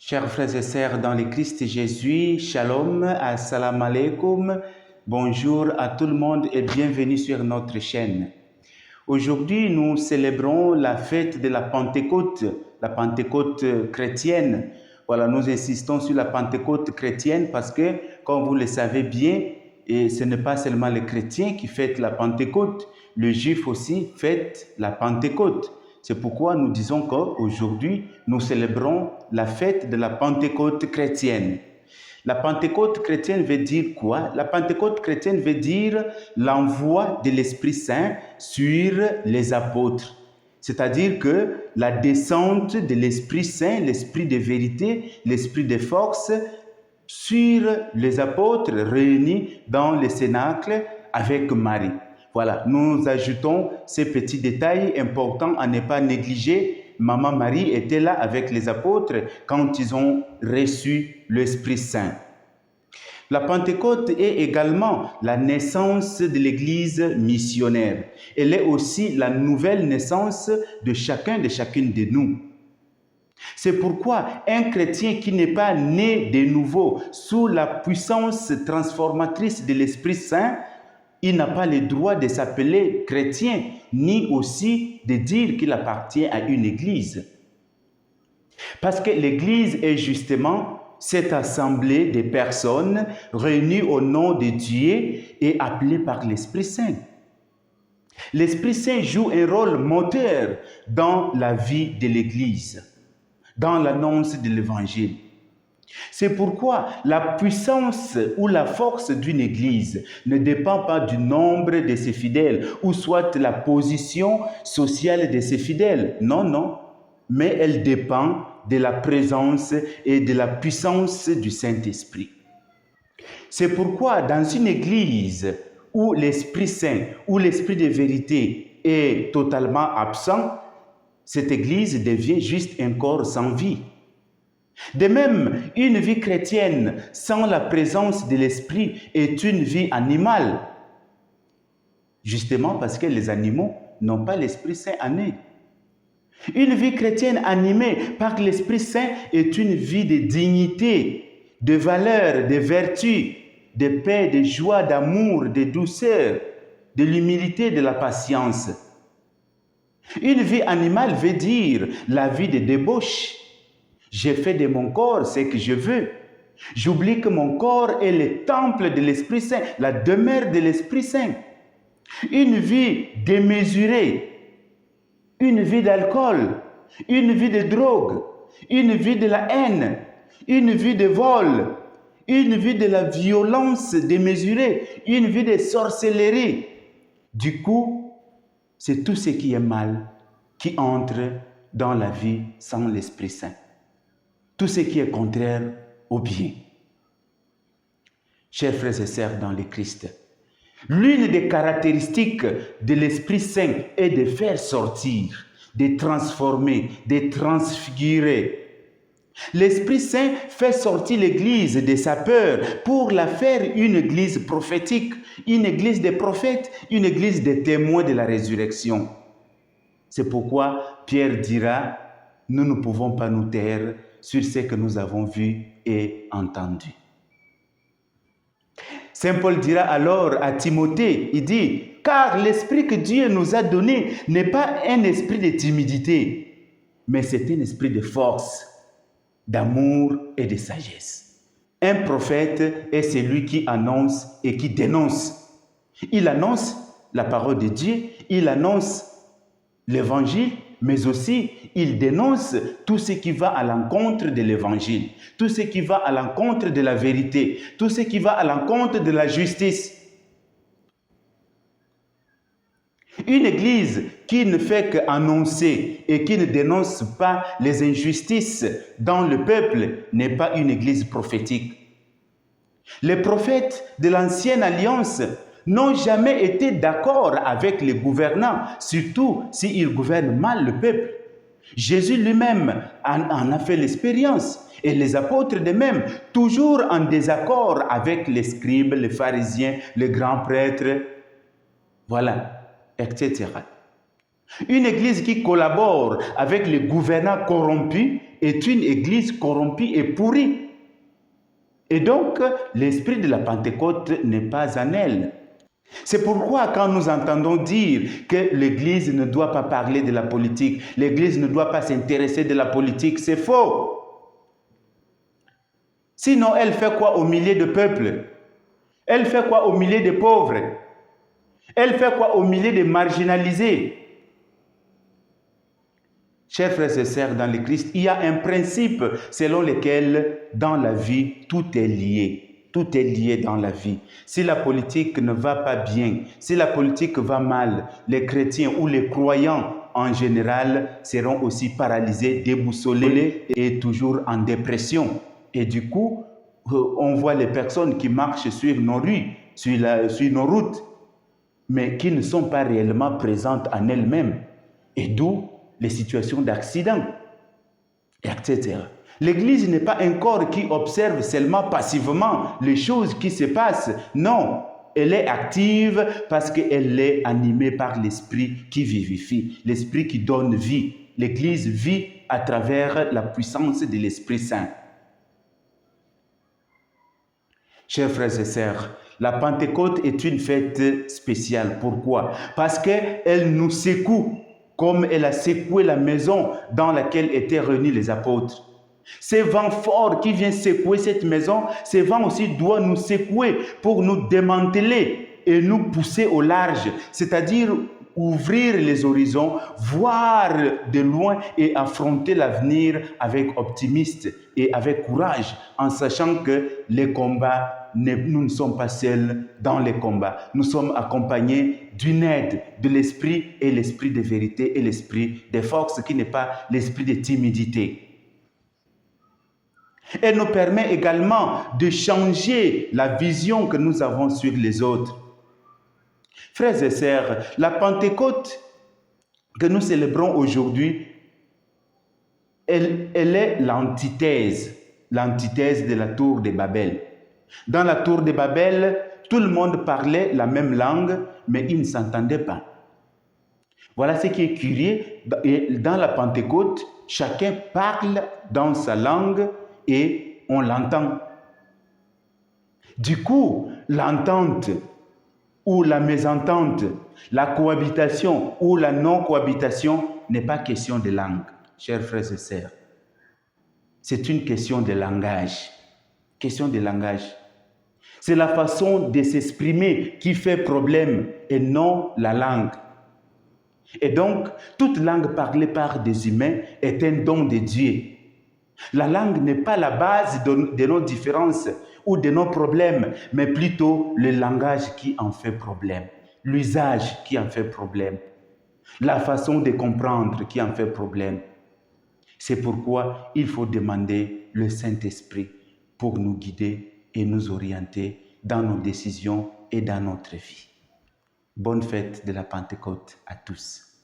Chers frères et sœurs dans le Christ Jésus, Shalom, Assalamu alaikum, bonjour à tout le monde et bienvenue sur notre chaîne. Aujourd'hui, nous célébrons la fête de la Pentecôte chrétienne. Voilà, nous insistons sur la Pentecôte chrétienne parce que, comme vous le savez bien, et ce n'est pas seulement les chrétiens qui fêtent la Pentecôte, les juifs aussi fêtent la Pentecôte. C'est pourquoi nous disons qu'aujourd'hui, nous célébrons la fête de la Pentecôte chrétienne. La Pentecôte chrétienne veut dire quoi? La Pentecôte chrétienne veut dire l'envoi de l'Esprit Saint sur les apôtres. C'est-à-dire que la descente de l'Esprit Saint, l'Esprit de vérité, l'Esprit de force sur les apôtres réunis dans le cénacle avec Marie. Voilà, nous ajoutons ces petits détails importants à ne pas négliger. Maman Marie était là avec les apôtres quand ils ont reçu l'Esprit Saint. La Pentecôte est également la naissance de l'Église missionnaire. Elle est aussi la nouvelle naissance de chacune de nous. C'est pourquoi un chrétien qui n'est pas né de nouveau sous la puissance transformatrice de l'Esprit Saint, il n'a pas le droit de s'appeler chrétien, ni aussi de dire qu'il appartient à une église. Parce que l'église est justement cette assemblée de personnes réunies au nom de Dieu et appelées par l'Esprit Saint. L'Esprit Saint joue un rôle moteur dans la vie de l'église, dans l'annonce de l'évangile. C'est pourquoi la puissance ou la force d'une église ne dépend pas du nombre de ses fidèles ou soit la position sociale de ses fidèles. Non, mais elle dépend de la présence et de la puissance du Saint-Esprit. C'est pourquoi dans une église où l'Esprit Saint ou l'Esprit de vérité est totalement absent, cette église devient juste un corps sans vie. De même, une vie chrétienne sans la présence de l'Esprit est une vie animale. Justement parce que les animaux n'ont pas l'Esprit Saint en eux. Une vie chrétienne animée par l'Esprit Saint est une vie de dignité, de valeur, de vertu, de paix, de joie, d'amour, de douceur, de l'humilité, de la patience. Une vie animale veut dire la vie de débauche. Je fais de mon corps ce que je veux. J'oublie que mon corps est le temple de l'Esprit Saint, la demeure de l'Esprit Saint. Une vie démesurée, une vie d'alcool, une vie de drogue, une vie de la haine, une vie de vol, une vie de la violence démesurée, une vie de sorcellerie. Du coup, c'est tout ce qui est mal qui entre dans la vie sans l'Esprit Saint. Tout ce qui est contraire au bien. Chers frères et sœurs dans le Christ, l'une des caractéristiques de l'Esprit Saint est de faire sortir, de transformer, de transfigurer. L'Esprit Saint fait sortir l'Église de sa peur pour la faire une Église prophétique, une Église des prophètes, une Église des témoins de la résurrection. C'est pourquoi Pierre dira, nous ne pouvons pas nous taire sur ce que nous avons vu et entendu. Saint Paul dira alors à Timothée, il dit, car l'esprit que Dieu nous a donné n'est pas un esprit de timidité, mais c'est un esprit de force, d'amour et de sagesse. Un prophète est celui qui annonce et qui dénonce. Il annonce la parole de Dieu, il annonce l'évangile, mais aussi il dénonce tout ce qui va à l'encontre de l'évangile, tout ce qui va à l'encontre de la vérité, tout ce qui va à l'encontre de la justice. Une église qui ne fait qu'annoncer et qui ne dénonce pas les injustices dans le peuple n'est pas une église prophétique. Les prophètes de l'ancienne alliance n'ont jamais été d'accord avec les gouvernants, surtout s'ils gouvernent mal le peuple. Jésus lui-même en a fait l'expérience, et les apôtres de même, toujours en désaccord avec les scribes, les pharisiens, les grands prêtres, voilà, etc. Une église qui collabore avec les gouvernants corrompus est une église corrompue et pourrie. Et donc, l'esprit de la Pentecôte n'est pas en elle. C'est pourquoi quand nous entendons dire que l'Église ne doit pas parler de la politique, l'Église ne doit pas s'intéresser de la politique, c'est faux. Sinon, elle fait quoi au milieu de peuple? Elle fait quoi au milieu des pauvres? Elle fait quoi au milieu des marginalisés? Chers frères et sœurs dans le Christ, il y a un principe selon lequel dans la vie, tout est lié. Tout est lié dans la vie. Si la politique ne va pas bien, si la politique va mal, les chrétiens ou les croyants en général seront aussi paralysés, déboussolés et toujours en dépression. Et du coup, on voit les personnes qui marchent sur nos rues, sur nos routes, mais qui ne sont pas réellement présentes en elles-mêmes. Et d'où les situations d'accident, etc. L'Église n'est pas un corps qui observe seulement passivement les choses qui se passent. Non, elle est active parce qu'elle est animée par l'Esprit qui vivifie, l'Esprit qui donne vie. L'Église vit à travers la puissance de l'Esprit Saint. Chers frères et sœurs, la Pentecôte est une fête spéciale. Pourquoi? Parce qu'elle nous secoue, comme elle a secoué la maison dans laquelle étaient réunis les apôtres. Ces vents forts qui viennent secouer cette maison, ces vents aussi doivent nous secouer pour nous démanteler et nous pousser au large, c'est-à-dire ouvrir les horizons, voir de loin et affronter l'avenir avec optimisme et avec courage, en sachant que les combats, nous ne sommes pas seuls dans les combats. Nous sommes accompagnés d'une aide de l'esprit et l'esprit de vérité et l'esprit de force qui n'est pas l'esprit de timidité. Elle nous permet également de changer la vision que nous avons sur les autres. Frères et sœurs, la Pentecôte que nous célébrons aujourd'hui, elle est l'antithèse de la tour de Babel. Dans la tour de Babel, tout le monde parlait la même langue, mais ils ne s'entendaient pas. Voilà ce qui est curieux. Dans la Pentecôte, chacun parle dans sa langue et on l'entend. Du coup, l'entente ou la mésentente, la cohabitation ou la non-cohabitation n'est pas question de langue, chers frères et sœurs. C'est une question de langage. Question de langage. C'est la façon de s'exprimer qui fait problème et non la langue. Et donc, toute langue parlée par des humains est un don de Dieu. La langue n'est pas la base de nos différences ou de nos problèmes, mais plutôt le langage qui en fait problème, l'usage qui en fait problème, la façon de comprendre qui en fait problème. C'est pourquoi il faut demander le Saint-Esprit pour nous guider et nous orienter dans nos décisions et dans notre vie. Bonne fête de la Pentecôte à tous.